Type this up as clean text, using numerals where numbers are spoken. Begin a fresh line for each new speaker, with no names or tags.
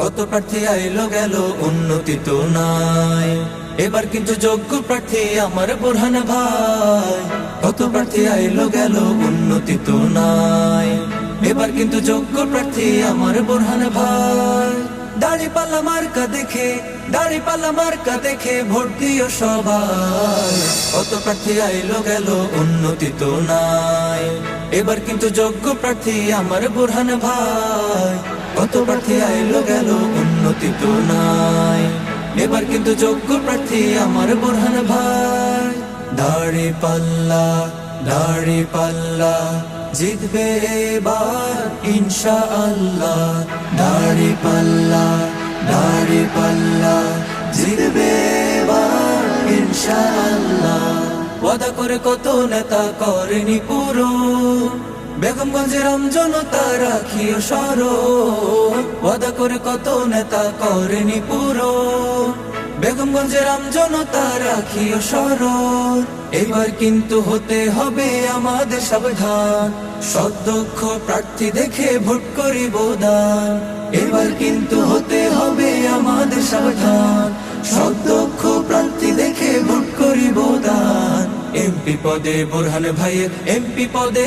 কত প্রার্থী আইলো গেল উন্নতি তো নাই, এবার কিন্তু যোগ্য প্রার্থী আমার বোরহান ভাই। কত প্রার্থী আইলো গেল উন্নতি তো নাই, এবার কিন্তু যোগ্য প্রার্থী আমার বোরহান ভাই। দাড়িপাল্লা মার্কা দেখে, দাড়িপাল্লা মার্কা দেখে ভোট দিও সবাই। কত প্রার্থী আইলো গেল উন্নতি তো নাই, এবার কিন্তু যোগ্য প্রার্থী আমার বোরহান ভাই। কত প্রার্থী আইলো গেল উন্নতি তো নাই, এবার কিন্তু যোগ্য প্রার্থী আমার বোরহান ভাই। দাড়িপাল্লা, দাড়িপাল্লা জিতবে এবার ইনশাআল্লাহ। দাড়িপাল্লা, দাড়িপাল্লা জিতবে এবার ইনশাআল্লাহ। ওয়াদা করে কত নেতা করেনি পুরো, বেগমগঞ্জের আমজনতা রাখিও স্মরণ। ওয়াদা করে কত নেতা করেনি পুরো, বেগমগঞ্জের আমজনতা রাখিও স্মরণ। এবার কিন্তু হতে হবে আমাদের সাবধান, সদক্ষ প্রার্থী দেখে ভোট করিব দান। এবার কিন্তু হতে হবে আমাদের সাবধান, সদক্ষ প্রার্থী দেখে ভোট করিব দান। এমপি পদে বোরহান ভাইয়ের, এমপি পদে